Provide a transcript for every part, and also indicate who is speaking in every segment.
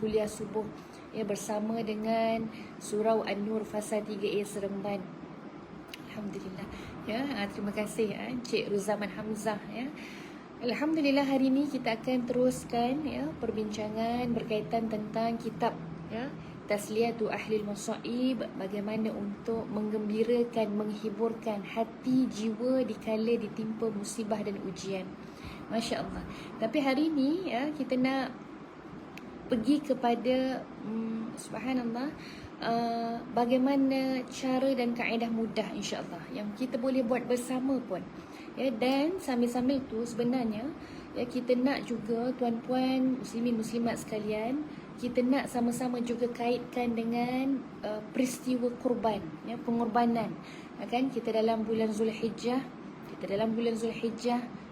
Speaker 1: kuliah subuh ya, bersama dengan Surau An-Nur Fasa 3A Seremban. Alhamdulillah ya. Terima kasih Encik Ruzaman Hamzah ya. Alhamdulillah, hari ini kita akan teruskan ya perbincangan berkaitan tentang kitab ya Tasliyatu Ahlil Masaib, bagaimana untuk menggembirakan, menghiburkan hati jiwa dikala ditimpa musibah dan ujian. Masya Allah. Tapi hari ini ya kita nak pergi kepada subhanallah, bagaimana cara dan kaedah mudah insya-Allah yang kita boleh buat bersama pun ya. Dan sambil-sambil tu sebenarnya ya, kita nak juga tuan-puan muslimin muslimat sekalian, kita nak sama-sama juga kaitkan dengan peristiwa kurban ya, pengorbanan kan. Kita dalam bulan Zulhijjah,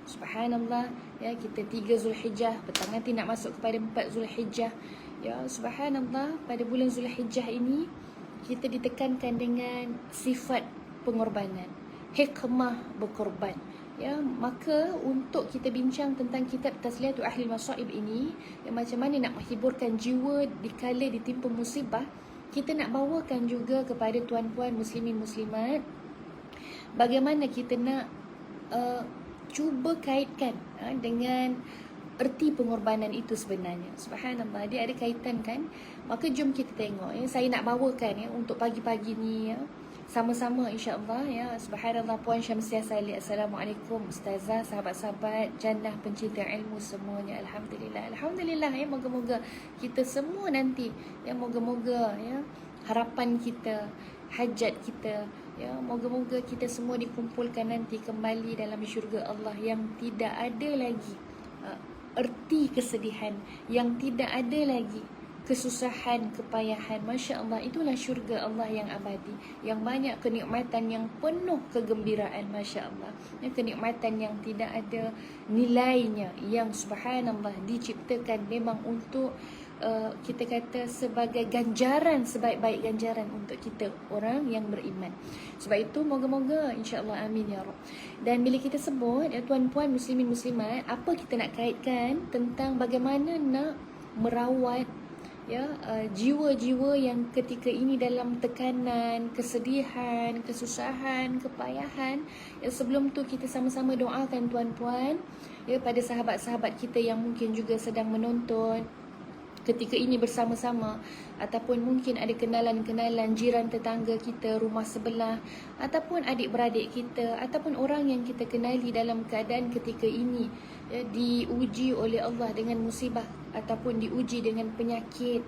Speaker 1: subhanallah ya, kita 3 Zulhijjah, petang nanti nak masuk kepada 4 Zulhijjah ya. Subhanallah, pada bulan Zulhijjah ini kita ditekankan dengan sifat pengorbanan, hikmah berkorban ya. Maka untuk kita bincang tentang kitab Tasliyatu Ahlil Masaib ini ya, macam mana nak menghiburkan jiwa dikala ditimpa musibah, kita nak bawakan juga kepada tuan-puan muslimin muslimat bagaimana kita nak cuba kaitkan dengan erti pengorbanan itu sebenarnya. Subhanallah, dia ada kaitan kan. Maka jom kita tengok ya. Saya nak bawakan ya untuk pagi-pagi ni ya, sama-sama insya-Allah ya. Subhanallah, Puan Syamsiah Salih, Assalamualaikum Ustazah, sahabat-sahabat jannah pencinta ilmu semuanya. Alhamdulillah, alhamdulillah ya. Moga-moga kita semua nanti ya, moga-moga ya, harapan kita, hajat kita ya, moga-moga kita semua dikumpulkan nanti kembali dalam syurga Allah yang tidak ada lagi erti kesedihan, yang tidak ada lagi kesusahan, kepayahan. Masya Allah, itulah syurga Allah yang abadi, yang banyak kenikmatan, yang penuh kegembiraan. Masya Allah ya, kenikmatan yang tidak ada nilainya, yang subhanallah diciptakan memang untuk kita kata sebagai ganjaran, sebaik-baik ganjaran untuk kita orang yang beriman. Sebab itu moga-moga insya-Allah, amin ya Rabb. Dan bila kita sebut ya, tuan-puan muslimin muslimat, apa kita nak kaitkan tentang bagaimana nak merawat ya jiwa-jiwa yang ketika ini dalam tekanan, kesedihan, kesusahan, kepayahan ya. Sebelum tu kita sama-sama doakan tuan-puan ya pada sahabat-sahabat kita yang mungkin juga sedang menonton ketika ini bersama-sama, ataupun mungkin ada kenalan-kenalan jiran tetangga kita, rumah sebelah, ataupun adik-beradik kita, ataupun orang yang kita kenali dalam keadaan ketika ini ya, diuji oleh Allah dengan musibah, ataupun diuji dengan penyakit,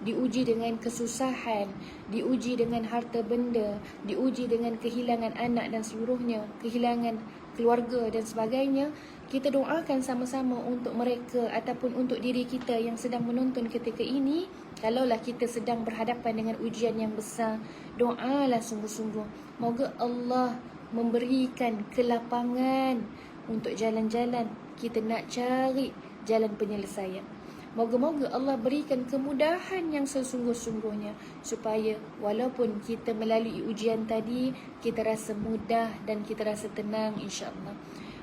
Speaker 1: diuji dengan kesusahan, diuji dengan harta benda, diuji dengan kehilangan anak dan seluruhnya, kehilangan keluarga dan sebagainya. Kita doakan sama-sama untuk mereka ataupun untuk diri kita yang sedang menonton ketika ini. Kalaulah kita sedang berhadapan dengan ujian yang besar, doalah sungguh-sungguh, moga Allah memberikan kelapangan untuk jalan-jalan kita nak cari jalan penyelesaian. Moga-moga Allah berikan kemudahan yang sesungguh-sungguhnya, supaya walaupun kita melalui ujian tadi, kita rasa mudah dan kita rasa tenang insya-Allah.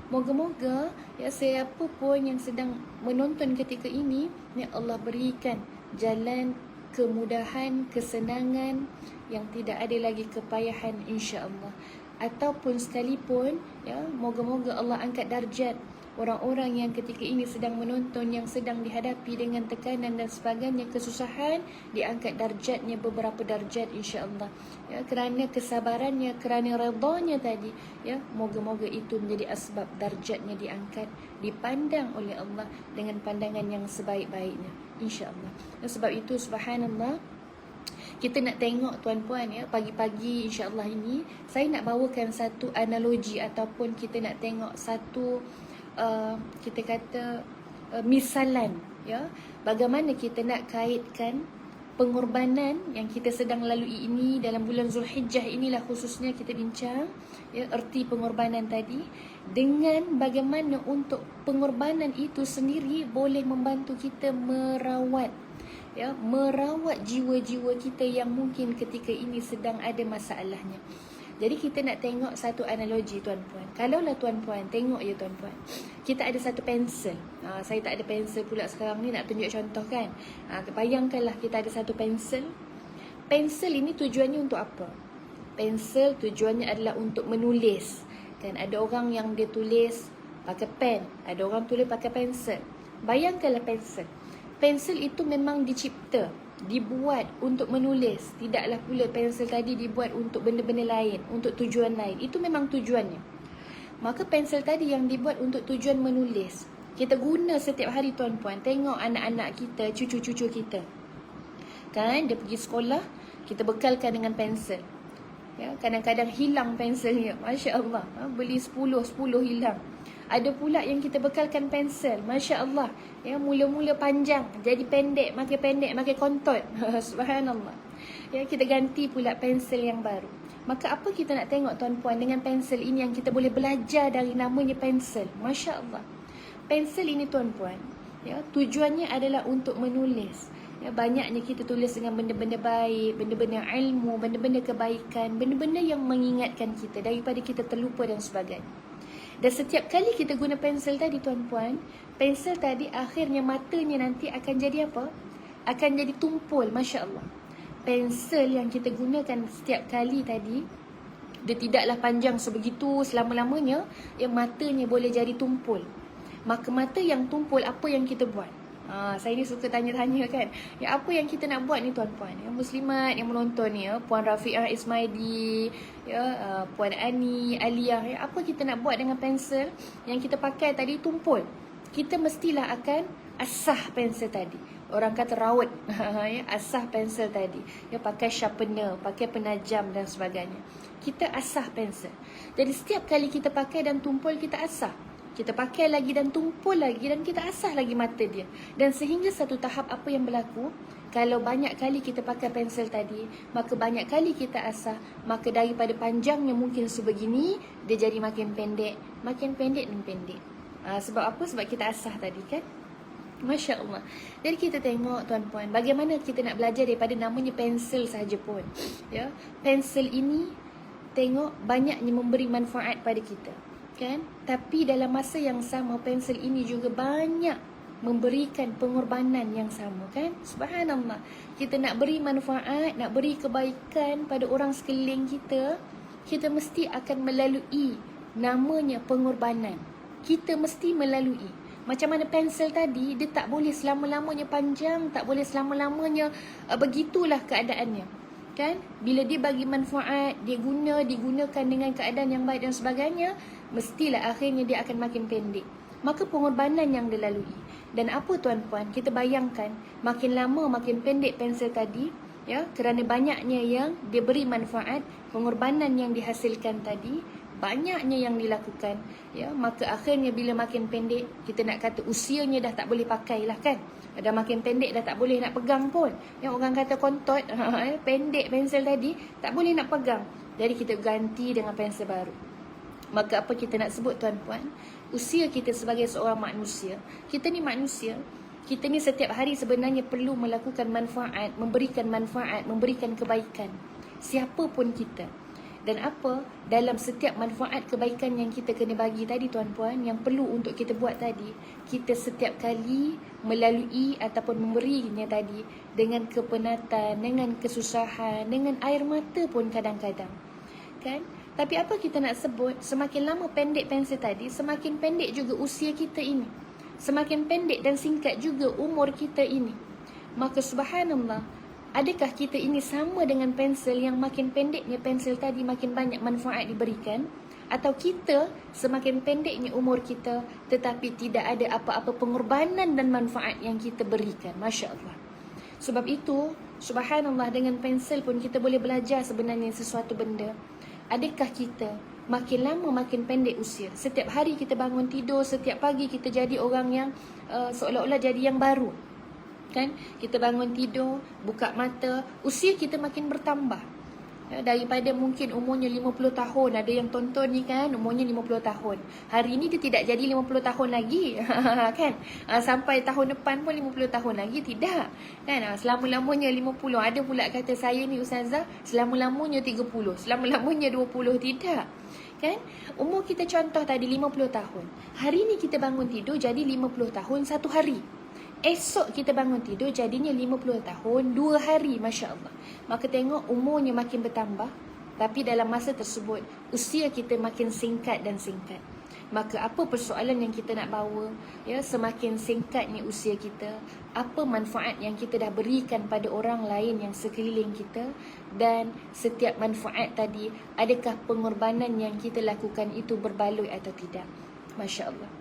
Speaker 1: Moga-moga ya, siapa pun yang sedang menonton ketika ini, ya Allah berikan jalan kemudahan, kesenangan, yang tidak ada lagi kepayahan insya-Allah. Ataupun sekalipun ya, moga-moga Allah angkat darjat orang-orang yang ketika ini sedang menonton, yang sedang dihadapi dengan tekanan dan sebagainya, kesusahan, diangkat darjatnya beberapa darjat insya-Allah ya, kerana kesabarannya, kerana redanya tadi ya. Moga-moga itu menjadi asbab darjatnya diangkat, dipandang oleh Allah dengan pandangan yang sebaik-baiknya insya-Allah. Sebab itu subhanallah, kita nak tengok tuan-puan ya, pagi-pagi insya-Allah ini saya nak bawakan satu analogi, ataupun kita nak tengok satu kita kata misalan ya, bagaimana kita nak kaitkan pengorbanan yang kita sedang lalui ini dalam bulan Zulhijjah inilah khususnya kita bincang ya, erti pengorbanan tadi, dengan bagaimana untuk pengorbanan itu sendiri boleh membantu kita merawat jiwa-jiwa kita yang mungkin ketika ini sedang ada masalahnya. Jadi kita nak tengok satu analogi tuan-puan. Kalaulah tuan-puan tengok ya tuan-puan, kita ada satu pensel. Saya tak ada pensel pula sekarang ni nak tunjuk contoh kan. Bayangkanlah kita ada satu pensel. Pensel ini tujuannya untuk apa? Pensel tujuannya adalah untuk menulis. Kan ada orang yang dia tulis pakai pen, ada orang tulis pakai pensel. Bayangkanlah pensel. Pensel itu memang dicipta, dibuat untuk menulis. Tidaklah pula pensel tadi dibuat untuk benda-benda lain, untuk tujuan lain. Itu memang tujuannya. Maka pensel tadi yang dibuat untuk tujuan menulis, kita guna setiap hari tuan-puan. Tengok anak-anak kita, cucu-cucu kita. Kan dia pergi sekolah, kita bekalkan dengan pensel. Ya, kadang-kadang hilang penselnya. Masya Allah. Beli 10 hilang. Ada pula yang kita bekalkan pensel. Masya Allah. Ya, mula-mula panjang, jadi pendek, makin kontot. Subhanallah. Ya, kita ganti pula pensel yang baru. Maka apa kita nak tengok tuan-puan dengan pensel ini yang kita boleh belajar dari namanya pensel. Masya Allah. Pensel ini tuan-puan, ya, tujuannya adalah untuk menulis. Ya, banyaknya kita tulis dengan benda-benda baik, benda-benda ilmu, benda-benda kebaikan, benda-benda yang mengingatkan kita daripada kita terlupa dan sebagainya. Dan setiap kali kita guna pensel tadi tuan-puan, pensel tadi akhirnya matanya nanti akan jadi apa? Akan jadi tumpul, Masya Allah. Pensel yang kita gunakan setiap kali tadi, dia tidaklah panjang sebegitu selama-lamanya, yang matanya boleh jadi tumpul. Maka mata yang tumpul, apa yang kita buat? Saya ni suka tanya-tanya kan. Ya, apa yang kita nak buat ni tuan-puan? Yang muslimat yang menonton ni, ya, Puan Rafi'ah Ismaidi, ya, Puan Ani, Aliyah, ya, apa kita nak buat dengan pensel yang kita pakai tadi tumpul? Kita mestilah akan asah pensel tadi. Orang kata rawat, ya, asah pensel tadi. Ya, pakai sharpener, pakai penajam dan sebagainya. Kita asah pensel. Jadi setiap kali kita pakai dan tumpul, kita asah. Kita pakai lagi dan tumpul lagi dan kita asah lagi mata dia. Dan sehingga satu tahap apa yang berlaku, kalau banyak kali kita pakai pensel tadi, maka banyak kali kita asah, maka daripada panjangnya mungkin sebegini, dia jadi makin pendek dan pendek. Sebab apa? Sebab kita asah tadi kan. Masya Allah. Jadi kita tengok tuan-puan, bagaimana kita nak belajar daripada namanya pensel sahaja pun. Ya, pensel ini tengok banyaknya memberi manfaat pada kita. Kan? Tapi dalam masa yang sama, pensel ini juga banyak memberikan pengorbanan yang sama kan. Subhanallah. Kita nak beri manfaat, nak beri kebaikan pada orang sekeliling kita, kita mesti akan melalui namanya pengorbanan. Kita mesti melalui. Macam mana pensel tadi, dia tak boleh selama-lamanya panjang, tak boleh selama-lamanya begitulah keadaannya. Kan? Bila dia bagi manfaat, digunakan dengan keadaan yang baik dan sebagainya, mestilah akhirnya dia akan makin pendek. Maka pengorbanan yang dilalui. Dan apa tuan-puan, kita bayangkan makin lama makin pendek pensel tadi, ya, kerana banyaknya yang dia beri manfaat, pengorbanan yang dihasilkan tadi, banyaknya yang dilakukan, ya, maka akhirnya bila makin pendek, kita nak kata usianya dah tak boleh pakai lah kan. Dah makin pendek, dah tak boleh nak pegang pun. Yang orang kata kontot, pendek pensel tadi, tak boleh nak pegang. Jadi kita ganti dengan pensel baru. Maka apa kita nak sebut tuan-puan? Usia kita sebagai seorang manusia, kita ni manusia, kita ni setiap hari sebenarnya perlu melakukan manfaat, memberikan kebaikan. Siapa pun kita. Dan apa? Dalam setiap manfaat kebaikan yang kita kena bagi tadi tuan-puan, yang perlu untuk kita buat tadi, kita setiap kali melalui ataupun memberinya tadi dengan kepenatan, dengan kesusahan, dengan air mata pun kadang-kadang. Kan? Tapi apa kita nak sebut, semakin lama pendek pensel tadi, semakin pendek juga usia kita ini. Semakin pendek dan singkat juga umur kita ini. Maka subhanallah, adakah kita ini sama dengan pensel yang makin pendeknya pensel tadi makin banyak manfaat diberikan? Atau kita semakin pendeknya umur kita tetapi tidak ada apa-apa pengorbanan dan manfaat yang kita berikan? Masya Allah. Sebab itu, subhanallah, dengan pensel pun kita boleh belajar sebenarnya sesuatu benda. Adakah kita makin lama makin pendek usia? Setiap hari kita bangun tidur, setiap pagi kita jadi orang yang seolah-olah jadi yang baru. Kan? Kita bangun tidur, buka mata, usia kita makin bertambah. Ya, daripada mungkin umurnya 50 tahun. Ada yang tonton ni kan umurnya 50 tahun. Hari ni dia tidak jadi 50 tahun lagi. Kan? Sampai tahun depan pun 50 tahun lagi. Tidak. Kan? Selama-lamanya 50. Ada pula kata saya ni Ustazah, selama-lamanya 30. Selama-lamanya 20. Tidak. Kan? Umur kita contoh tadi 50 tahun. Hari ni kita bangun tidur jadi 50 tahun satu hari. Esok kita bangun tidur jadinya 50 tahun 2 hari, Masya Allah. Maka tengok umurnya makin bertambah, tapi dalam masa tersebut usia kita makin singkat dan singkat. Maka apa persoalan yang kita nak bawa? Ya, semakin singkat ni usia kita, apa manfaat yang kita dah berikan pada orang lain yang sekeliling kita, dan setiap manfaat tadi, adakah pengorbanan yang kita lakukan itu berbaloi atau tidak? Masya Allah.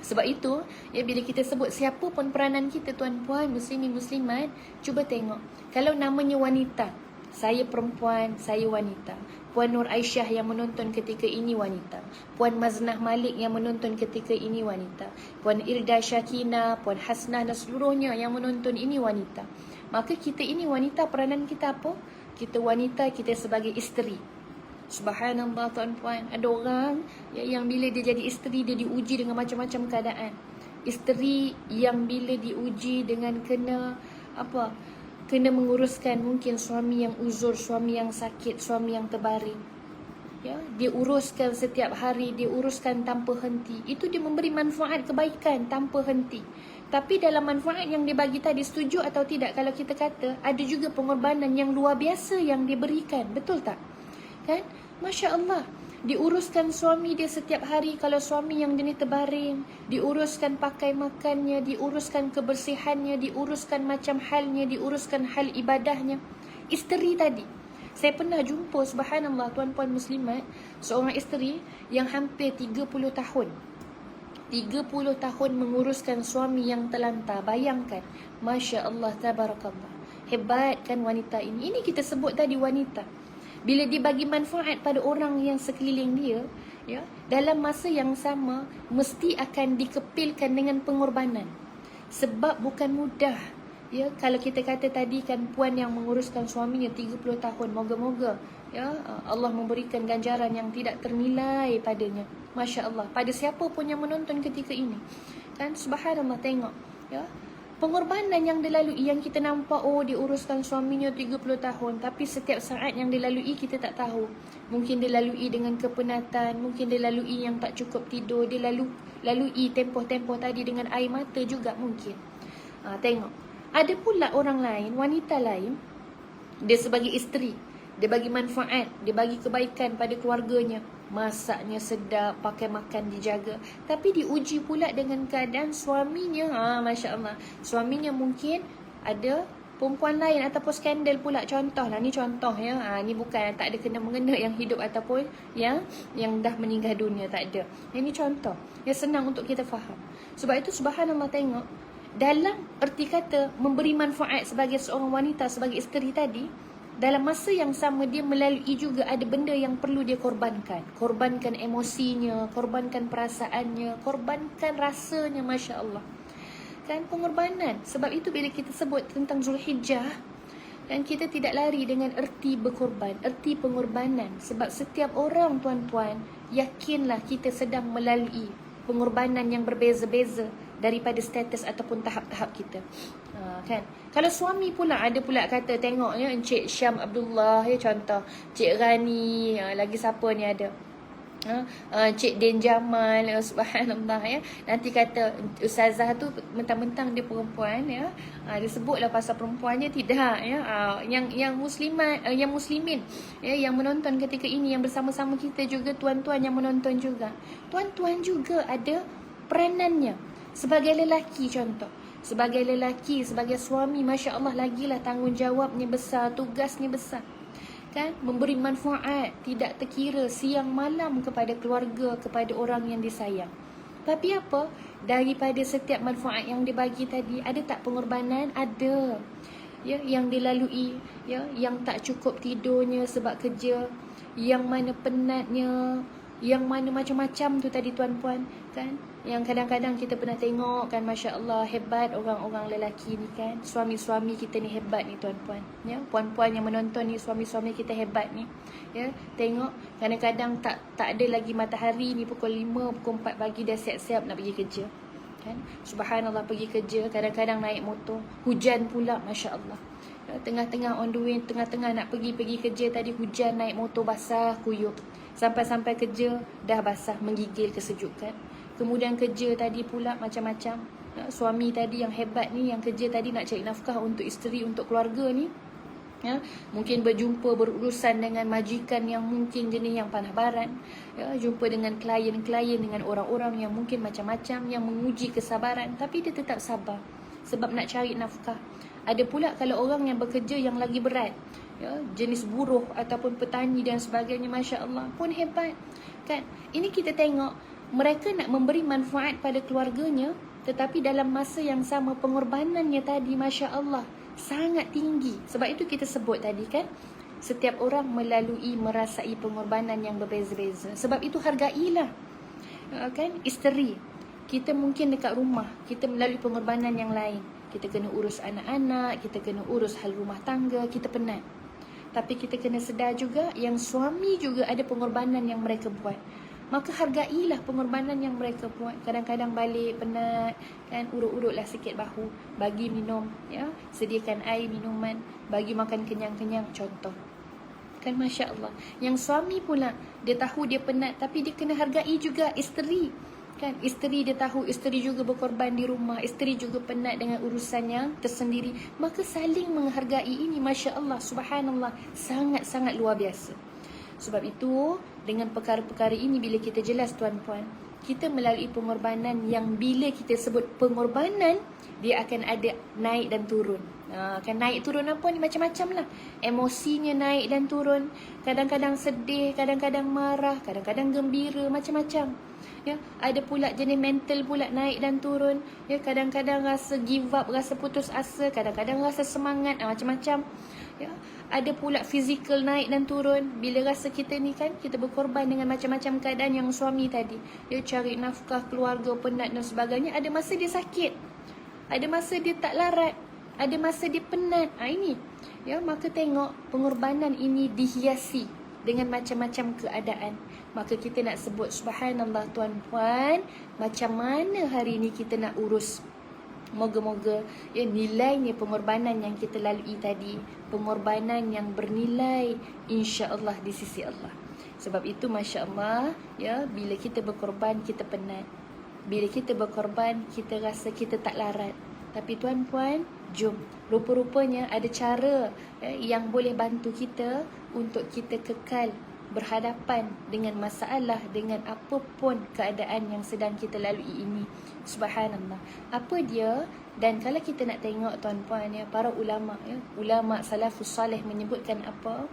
Speaker 1: Sebab itu, ya, bila kita sebut siapa pun peranan kita, tuan-puan, muslimin, muslimat, cuba tengok. Kalau namanya wanita, saya perempuan, saya wanita. Puan Nur Aisyah yang menonton ketika ini wanita. Puan Maznah Malik yang menonton ketika ini wanita. Puan Irda Syakina, Puan Hasnah dan seluruhnya yang menonton ini wanita. Maka kita ini wanita, peranan kita apa? Kita wanita, kita sebagai isteri. Subhanallah, tuan-puan, ada orang yang bila dia jadi isteri, dia diuji dengan macam-macam keadaan. Isteri yang bila diuji dengan kena menguruskan mungkin suami yang uzur, suami yang sakit, suami yang terbaring. Ya, dia uruskan setiap hari, dia uruskan tanpa henti. Itu dia memberi manfaat kebaikan tanpa henti. Tapi dalam manfaat yang dia bagi tadi, setuju atau tidak kalau kita kata ada juga pengorbanan yang luar biasa yang diberikan, betul tak? Kan? Masya Allah. Diuruskan suami dia setiap hari. Kalau suami yang dia ni terbaring, diuruskan pakai makannya, diuruskan kebersihannya, diuruskan macam halnya, diuruskan hal ibadahnya. Isteri tadi, saya pernah jumpa, subhanallah, tuan-puan muslimat, seorang isteri yang hampir 30 tahun 30 tahun menguruskan suami yang terlantar. Bayangkan. Masya Allah, tabarakallah. Hebat kan wanita ini. Ini kita sebut tadi wanita. Bila dia bagi manfaat pada orang yang sekeliling dia, ya, dalam masa yang sama mesti akan dikepilkan dengan pengorbanan. Sebab bukan mudah. Ya, kalau kita kata tadi kan puan yang menguruskan suaminya 30 tahun, moga-moga ya Allah memberikan ganjaran yang tidak ternilai padanya. Masya Allah, pada siapa pun yang menonton ketika ini. Kan, subhanallah, tengok ya. Pengorbanan yang dilalui, yang kita nampak, oh diuruskan suaminya 30 tahun. Tapi setiap saat yang dilalui kita tak tahu. Mungkin dilalui dengan kepenatan, mungkin dilalui yang tak cukup tidur, dilalui tempoh-tempoh tadi dengan air mata juga mungkin. Tengok. Ada pula orang lain, wanita lain, dia sebagai isteri, dia bagi manfaat, dia bagi kebaikan pada keluarganya. Masaknya sedap, pakai makan dijaga. Tapi diuji pula dengan keadaan suaminya. Masya Allah. Suaminya mungkin ada perempuan lain ataupun skandal pula. Contoh lah, ni contoh ya. Ni bukan tak ada kena-mengena yang hidup ataupun yang dah meninggal dunia, tak ada. Ini contoh yang senang untuk kita faham. Sebab itu subhanallah, tengok. Dalam erti kata memberi manfaat sebagai seorang wanita, sebagai isteri tadi, dalam masa yang sama dia melalui juga ada benda yang perlu dia korbankan. Korbankan emosinya, korbankan perasaannya, korbankan rasanya, Masya Allah. Kan, pengorbanan. Sebab itu bila kita sebut tentang Zulhijjah, dan kita tidak lari dengan erti berkorban, erti pengorbanan. Sebab setiap orang, tuan-tuan, yakinlah kita sedang melalui pengorbanan yang berbeza-beza daripada status ataupun tahap-tahap kita. Kan? Kalau suami pula, ada pula kata, tengok ya, Encik Syam Abdullah ya, contoh, Cik Rani, lagi siapa ni ada, Cik Den Jamal, subhanallah ya. Nanti kata ustazah tu mentang-mentang dia perempuan ya, dia sebutlah pasal perempuannya, tidak ya. Yang muslimat, yang muslimin ya, yang menonton ketika ini, yang bersama-sama kita juga, tuan-tuan yang menonton juga, tuan-tuan juga ada peranannya sebagai lelaki. Contoh, sebagai lelaki, sebagai suami, Masya Allah, lagilah tanggungjawabnya besar, tugasnya besar. Kan, memberi manfaat tidak terkira siang malam kepada keluarga, kepada orang yang disayang. Tapi apa? Daripada setiap manfaat yang dibagi tadi, ada tak pengorbanan? Ada. Ya, yang dilalui, ya, yang tak cukup tidurnya sebab kerja, yang mana penatnya, yang mana macam-macam tu tadi, tuan-puan. kan. Yang kadang-kadang kita pernah tengok kan, Masya Allah, hebat orang-orang lelaki ni kan. Suami-suami kita ni hebat ni tuan-puan, ya. Puan-puan yang menonton ni, suami-suami kita hebat ni, ya. Tengok kadang-kadang tak ada lagi matahari ni, pukul 5, pukul 4 pagi dah siap-siap nak pergi kerja kan. Subhanallah, pergi kerja, kadang-kadang naik motor, hujan pula, Masya Allah. Ya, tengah-tengah on the way, tengah-tengah nak pergi kerja tadi, hujan, naik motor basah kuyup. Sampai kerja dah basah, menggigil kesejukan. Kemudian kerja tadi pula macam-macam. Suami tadi yang hebat ni, yang kerja tadi nak cari nafkah untuk isteri, untuk keluarga ni, ya, mungkin berjumpa, berurusan dengan majikan yang mungkin jenis yang panah baran, ya, jumpa dengan klien-klien, dengan orang-orang yang mungkin macam-macam, yang menguji kesabaran, tapi dia tetap sabar sebab nak cari nafkah. Ada pula kalau orang yang bekerja yang lagi berat, ya, jenis buruh ataupun petani dan sebagainya, Masya Allah, pun hebat kan. Ini kita tengok mereka nak memberi manfaat pada keluarganya, tetapi dalam masa yang sama pengorbanannya tadi, Masya Allah, sangat tinggi. Sebab itu kita sebut tadi kan, setiap orang merasai pengorbanan yang berbeza-beza. Sebab itu hargailah kan, isteri kita mungkin dekat rumah, kita melalui pengorbanan yang lain. Kita kena urus anak-anak, kita kena urus hal rumah tangga, kita penat. Tapi kita kena sedar juga yang suami juga ada pengorbanan yang mereka buat. Maka hargailah pengorbanan yang mereka buat. Kadang-kadang balik penat kan, urut-urutlah sikit bahu, bagi minum, ya, sediakan air, minuman, bagi makan kenyang-kenyang, contoh kan. Masya Allah. Yang suami pula, dia tahu dia penat, tapi dia kena hargai juga isteri kan. Isteri dia tahu, isteri juga berkorban di rumah, isteri juga penat dengan urusan yang tersendiri. Maka saling menghargai ini, Masya Allah, Subhanallah, sangat-sangat luar biasa. Sebab itu, dengan perkara-perkara ini, bila kita jelas tuan-puan, kita melalui pengorbanan yang bila kita sebut pengorbanan, dia akan ada naik dan turun. Kan naik turun apa ni, macam-macam lah. Emosinya naik dan turun. Kadang-kadang sedih, kadang-kadang marah, kadang-kadang gembira, macam-macam. Ya, ada pula jenis mental pula naik dan turun. Ya, kadang-kadang rasa give up, rasa putus asa, kadang-kadang rasa semangat, macam-macam. Ya, ada pula fizikal naik dan turun. Bila rasa kita ni kan, kita berkorban dengan macam-macam keadaan yang suami tadi. Dia cari nafkah, keluarga, penat dan sebagainya. Ada masa dia sakit, ada masa dia tak larat, ada masa dia penat. Ini, ya, maka tengok pengorbanan ini dihiasi dengan macam-macam keadaan. Maka kita nak sebut subhanallah tuan-puan, macam mana hari ini kita nak urus. Moga-moga ya, nilainya pengorbanan yang kita lalui tadi, pengorbanan yang bernilai insya-Allah di sisi Allah. Sebab itu masya-Allah ya, bila kita berkorban kita penat. Bila kita berkorban kita rasa kita tak larat. Tapi tuan-puan, jom, rupa-rupanya ada cara yang boleh bantu kita untuk kita kekal berhadapan dengan masalah, dengan apapun keadaan yang sedang kita lalui ini. Subhanallah. Apa dia? Dan kalau kita nak tengok tuan-puan ya, para ulama ya, ulama salafus salih menyebutkan apa?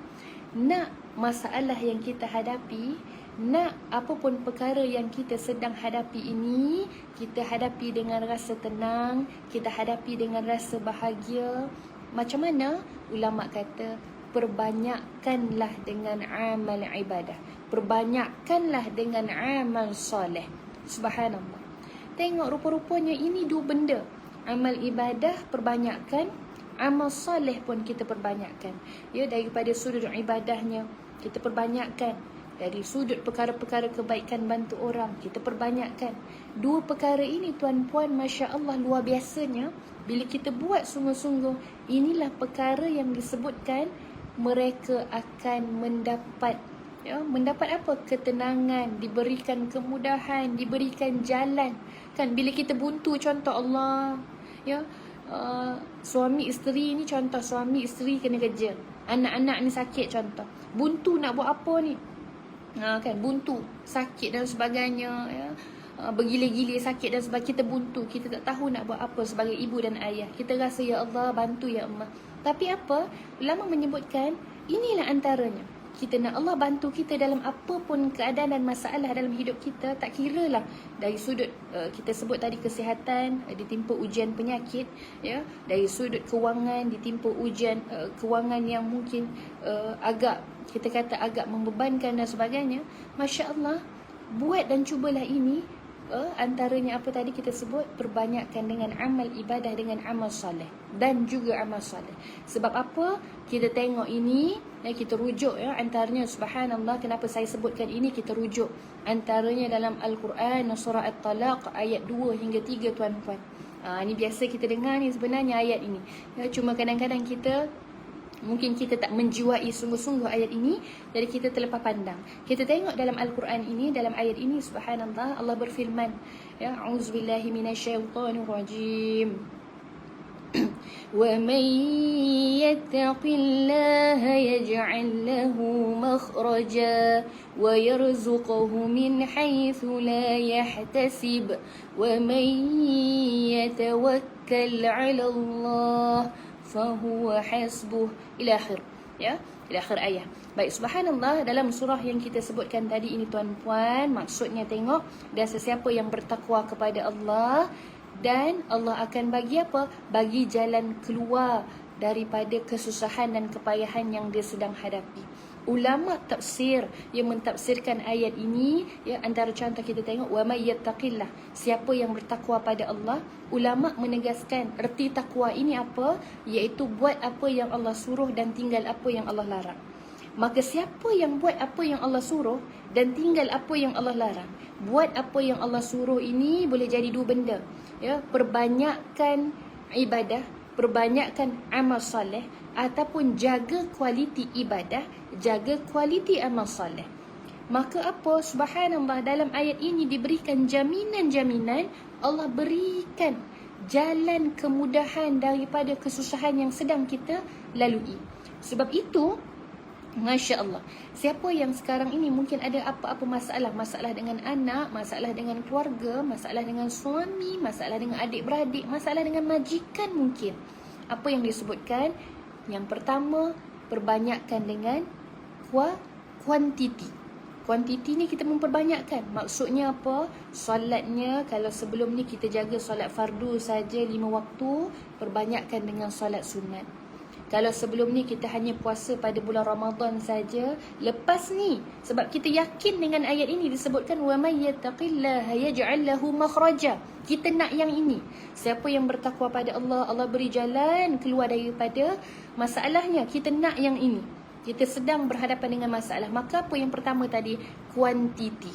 Speaker 1: Nak masalah yang kita hadapi, nak apapun perkara yang kita sedang hadapi ini, kita hadapi dengan rasa tenang, kita hadapi dengan rasa bahagia. Macam mana? Ulama kata, perbanyakkanlah dengan amal ibadah, perbanyakkanlah dengan amal soleh. Subhanallah. Tengok rupa-rupanya ini dua benda. Amal ibadah perbanyakkan, amal soleh pun kita perbanyakkan. Ya, daripada sudut ibadahnya kita perbanyakkan, dari sudut perkara-perkara kebaikan bantu orang kita perbanyakkan. Dua perkara ini tuan-puan, masya-Allah luar biasanya. Bila kita buat sungguh-sungguh, inilah perkara yang disebutkan mereka akan mendapat ya, mendapat apa? Ketenangan, diberikan kemudahan, diberikan jalan. Kan bila kita buntu, contoh Allah ya, suami isteri ni, contoh suami isteri kena kerja, anak-anak ni sakit, contoh buntu nak buat apa ni, kan buntu, sakit dan sebagainya ya, bergila-gila sakit dan sebagainya, kita buntu, kita tak tahu nak buat apa sebagai ibu dan ayah. Kita rasa ya Allah bantu ya Allah. Tapi apa? Ulama menyebutkan inilah antaranya. Kita nak Allah bantu kita dalam apapun keadaan dan masalah dalam hidup kita. Tak kira lah dari sudut kita sebut tadi kesihatan, ditimpa ujian penyakit ya, dari sudut kewangan ditimpa ujian kewangan yang mungkin agak, kita kata agak membebankan dan sebagainya. Masya Allah, buat dan cubalah ini. antaranya apa tadi kita sebut, perbanyakkan dengan amal ibadah, dengan amal soleh dan juga amal soleh. Sebab apa? Kita tengok ini, kita rujuk antaranya, subhanallah, kenapa saya sebutkan ini, kita rujuk antaranya dalam Al-Quran surah At-Talaq ayat 2 hingga 3 tuan-puan. Ini biasa kita dengar ni sebenarnya ayat ini. Cuma kadang-kadang mungkin kita tak menjiwai sungguh-sungguh ayat ini, jadi kita terlepas pandang. Kita tengok dalam Al-Quran ini, dalam ayat ini, subhanallah, Allah berfirman, a'udzubillahi minasyaitonirrajim. وَمَن يَتَّقِ اللَّهَ يَجْعَل لَّهُ مَخْرَجًا وَيَرْزُقْهُ مِنْ حَيْثُ لَا يَحْتَسِبُ وَمَن يَتَوَكَّلْ عَلَى اللَّهِ فَهُوَ حَسْبُهُ ila akhir, ila akhir ayat. Baik, subhanallah, dalam surah yang kita sebutkan tadi ini tuan-puan, maksudnya tengok, dan sesiapa yang bertakwa kepada Allah, dan Allah akan bagi apa? Bagi jalan keluar daripada kesusahan dan kepayahan yang dia sedang hadapi. Ulama tafsir yang mentafsirkan ayat ini, antara contoh kita tengok, wa may yattaqillah, siapa yang bertakwa pada Allah. Ulama menegaskan erti takwa ini apa? Iaitu buat apa yang Allah suruh dan tinggal apa yang Allah larang. Maka siapa yang buat apa yang Allah suruh dan tinggal apa yang Allah larang, buat apa yang Allah suruh ini boleh jadi dua benda, perbanyakkan ibadah, perbanyakkan amal soleh, ataupun jaga kualiti ibadah, jaga kualiti amal soleh. Maka apa? Subhanallah, dalam ayat ini diberikan jaminan-jaminan, Allah berikan jalan kemudahan daripada kesusahan yang sedang kita lalui. Sebab itu, Masya Allah, siapa yang sekarang ini mungkin ada apa-apa masalah, masalah dengan anak, masalah dengan keluarga, masalah dengan suami, masalah dengan adik-beradik, masalah dengan majikan mungkin. Apa yang disebutkan? Yang pertama, perbanyakkan dengan kuantiti. Kuantiti ni kita memperbanyakkan. Maksudnya apa? Solatnya, kalau sebelum ni kita jaga solat fardu saja 5 waktu, perbanyakkan dengan solat sunat. Kalau sebelum ni kita hanya puasa pada bulan Ramadan saja, lepas ni, sebab kita yakin dengan ayat ini disebutkan wa may yattaqillaha yaj'al lahu makhraja. Kita nak yang ini. Siapa yang bertakwa pada Allah, Allah beri jalan keluar daripada masalahnya. Kita nak yang ini. Kita sedang berhadapan dengan masalah. Maka apa yang pertama tadi? Kuantiti.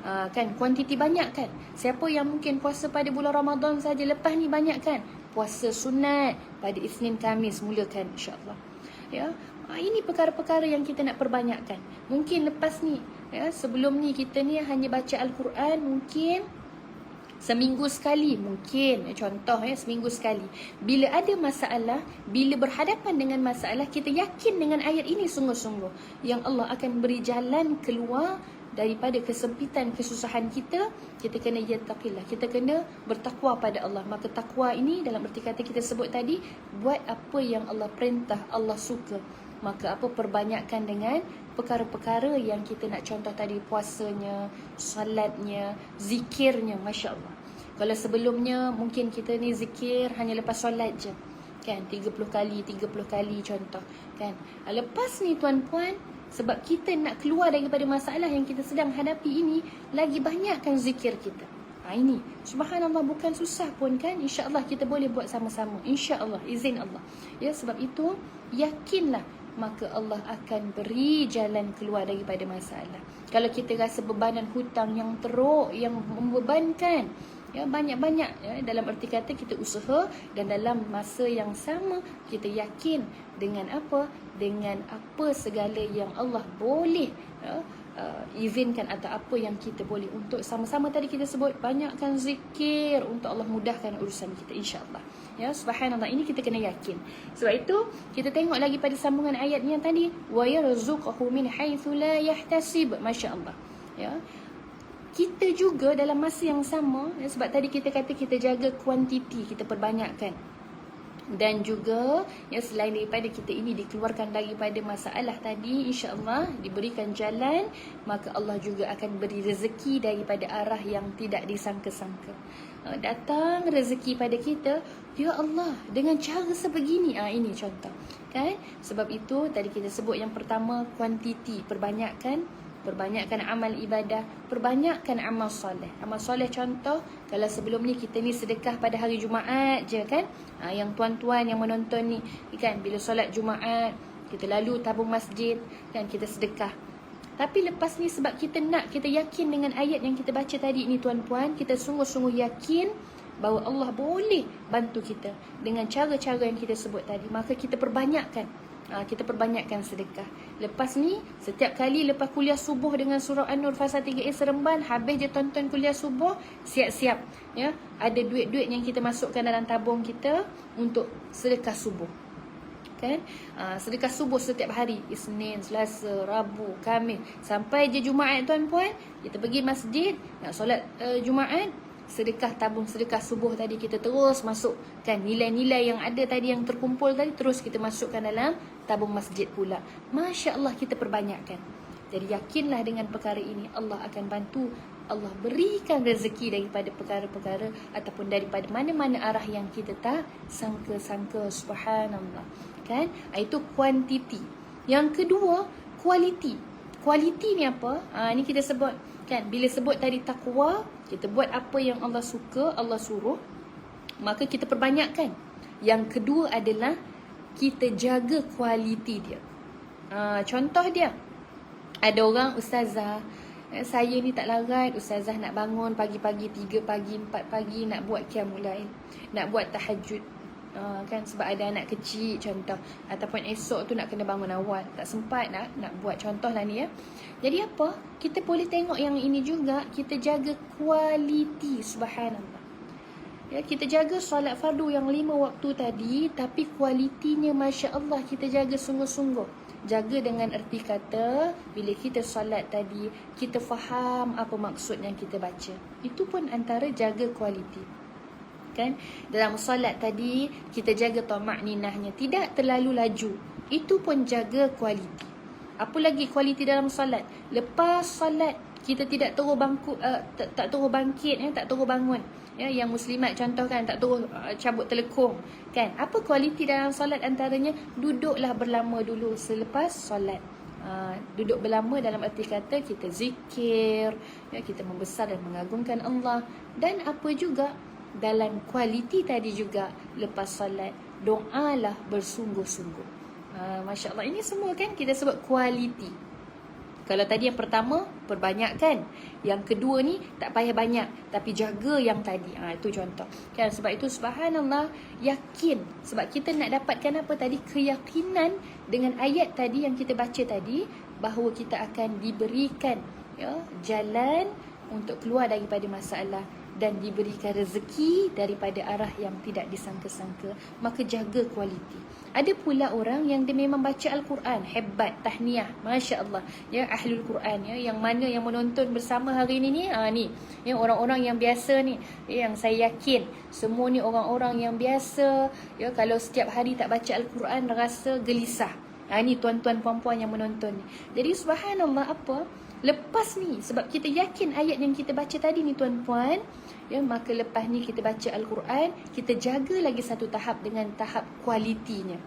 Speaker 1: Kan, kuantiti banyak kan. Siapa yang mungkin puasa pada bulan Ramadan saja, lepas ni banyak kan puasa sunat pada Isnin Khamis, mulakan insya-Allah. Ini perkara-perkara yang kita nak perbanyakkan. Mungkin lepas ni, sebelum ni kita ni hanya baca Al-Quran mungkin seminggu sekali, mungkin contoh seminggu sekali. Bila ada masalah, bila berhadapan dengan masalah, kita yakin dengan ayat ini sungguh-sungguh yang Allah akan beri jalan keluar daripada kesempitan kesusahan kita. Kita kena yattaqillah, kita kena bertakwa pada Allah. Maka takwa ini dalam erti kata kita sebut tadi, buat apa yang Allah perintah, Allah suka. Maka apa? Perbanyakkan dengan perkara-perkara yang kita nak contoh tadi, puasanya, salatnya, zikirnya, Masya Allah. Kalau sebelumnya mungkin kita ni zikir hanya lepas solat je, kan, 30 kali contoh, kan. Lepas ni tuan-puan, sebab kita nak keluar daripada masalah yang kita sedang hadapi ini, lagi banyakkan zikir kita. Ini subhanallah, bukan susah pun kan. InsyaAllah kita boleh buat sama-sama, InsyaAllah, izin Allah. Sebab itu yakinlah, maka Allah akan beri jalan keluar daripada masalah. Kalau kita rasa bebanan hutang yang teruk, yang membebankan, banyak-banyak, dalam erti kata kita usaha, dan dalam masa yang sama kita yakin dengan apa? Dengan apa segala yang Allah boleh izinkan atau apa yang kita boleh, untuk sama-sama tadi kita sebut, banyakkan zikir untuk Allah mudahkan urusan kita, insya-Allah. Subhanallah, ini kita kena yakin. Sebab itu kita tengok lagi pada sambungan ayat yang tadi, wa yarzuqhu min haitsu la yahtasib. Masya-Allah. Kita juga dalam masa yang sama, sebab tadi kita kata kita jaga kuantiti, kita perbanyakkan. Dan juga selain daripada kita ini dikeluarkan daripada masalah tadi, insya-Allah diberikan jalan, maka Allah juga akan beri rezeki daripada arah yang tidak disangka-sangka. Datang rezeki pada kita, ya Allah, dengan cara sebegini. Ini contoh, kan? Sebab itu tadi kita sebut yang pertama, kuantiti, perbanyakkan perbanyakkan amal ibadah, perbanyakkan amal soleh. Amal soleh contoh, kalau sebelum ni kita ni sedekah pada hari Jumaat je kan. Yang tuan-tuan yang menonton ni kan, bila solat Jumaat kita lalu tabung masjid kan, kita sedekah. Tapi lepas ni sebab kita yakin dengan ayat yang kita baca tadi ni tuan-puan, kita sungguh-sungguh yakin bahawa Allah boleh bantu kita dengan cara-cara yang kita sebut tadi, maka kita perbanyakkan sedekah. Lepas ni, setiap kali lepas kuliah subuh dengan surah An-Nur fasa 3A seremban, habis je tonton kuliah subuh, siap-siap ya, ada duit-duit yang kita masukkan dalam tabung kita untuk sedekah subuh kan. Sedekah subuh setiap hari, Isnin, Selasa, Rabu, Khamis, sampai je Jumaat tuan-puan, kita pergi masjid nak solat Jumaat, sedekah, tabung sedekah subuh tadi kita terus masukkan nilai-nilai yang ada tadi, yang terkumpul tadi, terus kita masukkan dalam tabung masjid pula. Masya Allah, kita perbanyakkan. Jadi yakinlah dengan perkara ini, Allah akan bantu. Allah berikan rezeki daripada perkara-perkara ataupun daripada mana-mana arah yang kita tak sangka-sangka. Subhanallah kan. Itu kuantiti. Yang kedua, kualiti. Kualiti ni apa? Ni kita sebut kan, bila sebut tadi takwa, kita buat apa yang Allah suka, Allah suruh, maka kita perbanyakkan. Yang kedua adalah kita jaga kualiti dia. Contoh dia, ada orang ustazah, saya ni tak larat ustazah nak bangun pagi-pagi 3 pagi, 4 pagi nak buat qiyamul lail, nak buat tahajud. Kan, sebab ada anak kecil contoh, ataupun esok tu nak kena bangun awal, tak sempat nak buat, contoh lah ni ya. Jadi apa, kita boleh tengok yang ini juga, kita jaga kualiti. Subhanallah ya, kita jaga solat fardu yang 5 waktu tadi, tapi kualitinya Masya Allah kita jaga sungguh-sungguh. Jaga dengan erti kata, bila kita solat tadi, kita faham apa maksud yang kita baca. Itu pun antara jaga kualiti kan. Dalam solat tadi kita jaga tamak-ninahnya, tidak terlalu laju. Itu pun jaga kualiti. Apa lagi kualiti dalam solat? Lepas solat kita tidak terus tak terus bangkit tak terus bangun. Ya, yang muslimat contoh kan, tak terus cabut telekung kan. Apa kualiti dalam solat? Antaranya duduklah berlama dulu selepas solat. Duduk berlama dalam arti kata kita zikir ya, kita membesar dan mengagungkan Allah. Dan apa juga dalam kualiti tadi juga, lepas solat doalah bersungguh-sungguh. Masya Allah, ini semua kan kita sebut kualiti. Kalau tadi yang pertama perbanyakkan, yang kedua ni tak payah banyak tapi jaga yang tadi. Itu contoh kan. Sebab itu subhanallah, yakin. Sebab kita nak dapatkan apa tadi? Keyakinan dengan ayat tadi yang kita baca tadi, bahawa kita akan diberikan ya, jalan untuk keluar daripada masalah dan diberikan rezeki daripada arah yang tidak disangka-sangka. Maka jaga kualiti. Ada pula orang yang dia memang baca Al-Quran, hebat, tahniah, Masya Allah ya, Ahlul Quran ya, yang mana yang menonton bersama hari ini ni, ni ya, orang-orang yang biasa ni ya, yang saya yakin semua ni orang-orang yang biasa ya. Kalau setiap hari tak baca Al-Quran rasa gelisah. Ni tuan-tuan puan-puan yang menonton ni. Jadi subhanallah, apa, lepas ni sebab kita yakin ayat yang kita baca tadi ni tuan-puan ya, maka lepas ni kita baca Al-Quran, kita jaga lagi satu tahap dengan tahap kualitinya.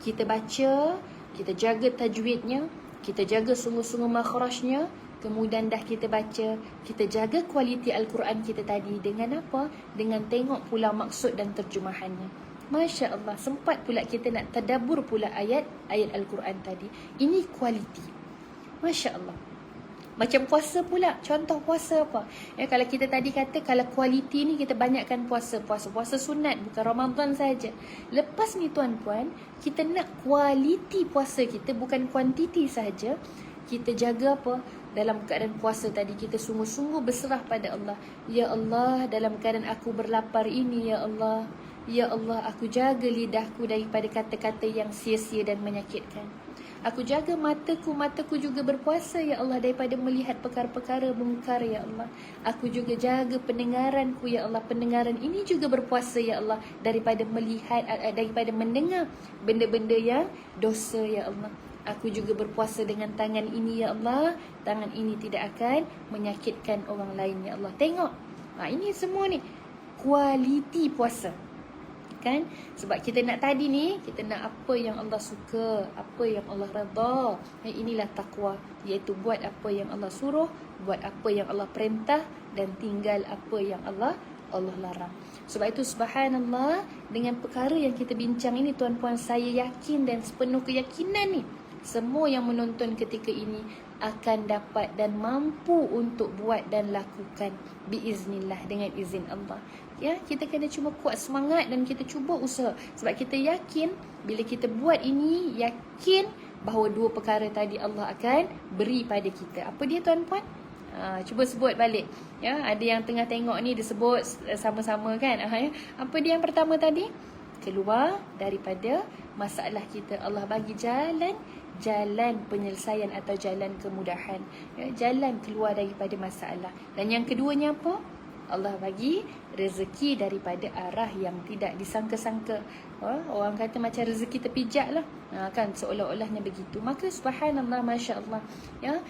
Speaker 1: Kita baca, kita jaga tajwidnya, kita jaga sungguh-sungguh makhrajnya. Kemudian dah kita baca, kita jaga kualiti Al-Quran kita tadi dengan apa? Dengan tengok pula maksud dan terjemahannya. Masya Allah, sempat pula kita nak tadabbur pula ayat Al-Quran tadi. Ini kualiti. Masya Allah. Macam puasa pula, contoh puasa apa ya, kalau kita tadi kata kalau kualiti ni kita banyakkan puasa sunat, bukan Ramadan saja. Lepas ni tuan-puan, kita nak kualiti puasa kita, bukan kuantiti saja. Kita jaga apa? Dalam keadaan puasa tadi kita sungguh-sungguh berserah pada Allah. Ya Allah, dalam keadaan aku berlapar ini, ya Allah, ya Allah, aku jaga lidahku daripada kata-kata yang sia-sia dan menyakitkan. Aku jaga mataku juga berpuasa ya Allah, daripada melihat perkara-perkara mungkar ya Allah. Aku juga jaga pendengaranku ya Allah, pendengaran ini juga berpuasa ya Allah, daripada melihat, daripada mendengar benda-benda yang dosa ya Allah. Aku juga berpuasa dengan tangan ini ya Allah, tangan ini tidak akan menyakitkan orang lain ya Allah. Tengok, ini semua ni kualiti puasa kan? Sebab kita nak tadi ni, kita nak apa yang Allah suka, apa yang Allah redha. Inilah takwa, iaitu buat apa yang Allah suruh, buat apa yang Allah perintah, dan tinggal apa yang Allah larang. Sebab itu subhanallah, dengan perkara yang kita bincang ini tuan-puan, saya yakin dan sepenuh keyakinan ni, semua yang menonton ketika ini akan dapat dan mampu untuk buat dan lakukan biiznillah, dengan izin Allah. Ya, kita kena cuma kuat semangat dan kita cuba usaha. Sebab kita yakin bila kita buat ini, yakin bahawa dua perkara tadi Allah akan beri pada kita. Apa dia tuan-puan? Cuba sebut balik. Ya, ada yang tengah tengok ni disebut sama-sama kan. Apa dia yang pertama tadi? Keluar daripada masalah kita. Allah bagi jalan penyelesaian atau jalan kemudahan, ya, jalan keluar daripada masalah. Dan yang keduanya apa? Allah bagi rezeki daripada arah yang tidak disangka-sangka. Orang kata macam rezeki terpijak lah, kan, seolah-olahnya begitu. Maka subhanallah, masya Allah, ya,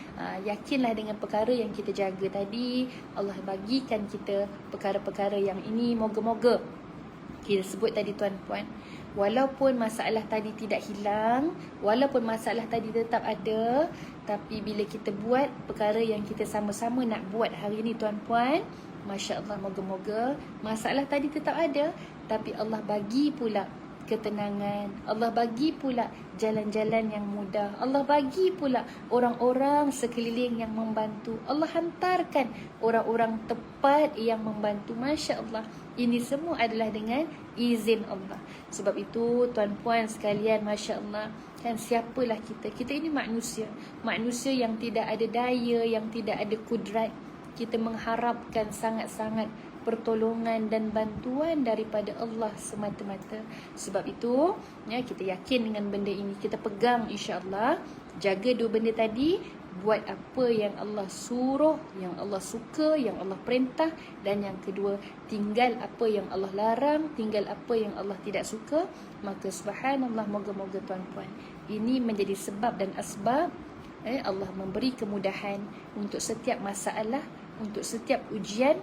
Speaker 1: yakinlah dengan perkara yang kita jaga tadi, Allah bagikan kita perkara-perkara yang ini. Moga-moga kita sebut tadi tuan-puan, walaupun masalah tadi tidak hilang, walaupun masalah tadi tetap ada, tapi bila kita buat perkara yang kita sama-sama nak buat hari ini tuan-puan, masya Allah, moga-moga masalah tadi tetap ada, tapi Allah bagi pula ketenangan, Allah bagi pula jalan-jalan yang mudah, Allah bagi pula orang-orang sekeliling yang membantu, Allah hantarkan orang-orang tepat yang membantu. Masya Allah, ini semua adalah dengan izin Allah. Sebab itu tuan-puan sekalian, masya Allah, kan, siapalah kita? Kita ini manusia yang tidak ada daya, yang tidak ada kudrat. Kita mengharapkan sangat-sangat pertolongan dan bantuan daripada Allah semata-mata. Sebab itu, ya, kita yakin dengan benda ini, kita pegang insya-Allah, jaga dua benda tadi, buat apa yang Allah suruh, yang Allah suka, yang Allah perintah, dan yang kedua, tinggal apa yang Allah larang, tinggal apa yang Allah tidak suka. Maka subhanallah, moga-moga tuan-puan, ini menjadi sebab dan asbab Allah memberi kemudahan untuk setiap masalah, untuk setiap ujian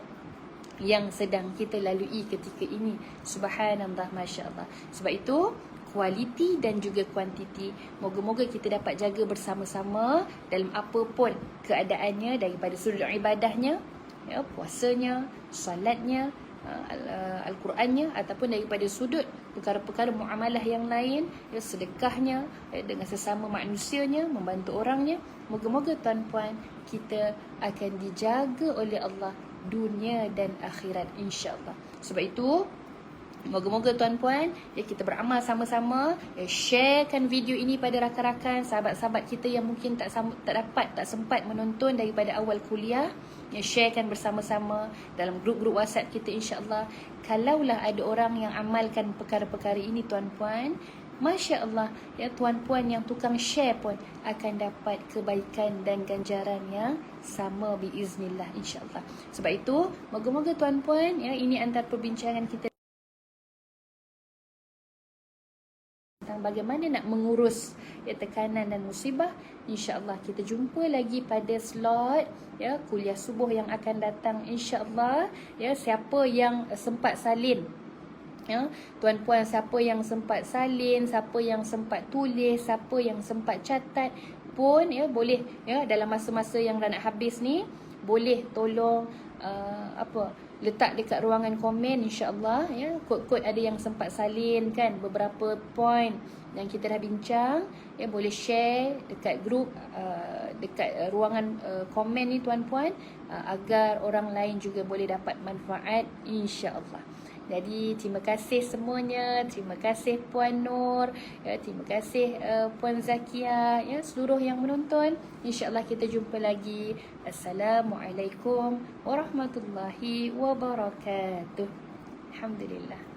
Speaker 1: yang sedang kita lalui ketika ini. Subhanallah, masya Allah. Sebab itu, kualiti dan juga kuantiti, moga-moga kita dapat jaga bersama-sama dalam apa pun keadaannya, daripada sudut ibadahnya, ya, puasanya, salatnya, Al-Qurannya, ataupun daripada sudut perkara-perkara muamalah yang lain, ya, sedekahnya, dengan sesama manusianya, membantu orangnya. Moga-moga tuan-puan, kita akan dijaga oleh Allah dunia dan akhirat, insya-Allah. Sebab itu, moga-moga tuan-puan, ya, kita beramal sama-sama, ya, sharekan video ini pada rakan-rakan, sahabat-sahabat kita yang mungkin tak sempat menonton daripada awal kuliah. Ya, sharekan bersama-sama dalam grup-grup WhatsApp kita, insya-Allah. Kalaulah ada orang yang amalkan perkara-perkara ini tuan-puan, masya Allah, ya, tuan-puan yang tukang share pun akan dapat kebaikan dan ganjaran yang sama biiznillah, insya-Allah. Sebab itu, moga-moga tuan-puan, ya, ini antara perbincangan kita tentang bagaimana nak mengurus, ya, tekanan dan musibah. InsyaAllah kita jumpa lagi pada slot, ya, kuliah subuh yang akan datang, insyaAllah. Ya, siapa yang sempat salin, ya, tuan-puan, siapa yang sempat salin, siapa yang sempat tulis, siapa yang sempat catat pun, ya, boleh, ya, dalam masa-masa yang dah nak habis ni, boleh tolong letak dekat ruangan komen, insya-Allah, ya, kod-kod ada yang sempat salin kan, beberapa point yang kita dah bincang, ya, boleh share dekat grup, dekat ruangan komen ni tuan-puan, agar orang lain juga boleh dapat manfaat, insya-Allah. Jadi terima kasih semuanya, terima kasih Puan Nur, ya, terima kasih Puan Zakia, ya, seluruh yang menonton. InsyaAllah kita jumpa lagi. Assalamualaikum warahmatullahi wabarakatuh. Alhamdulillah.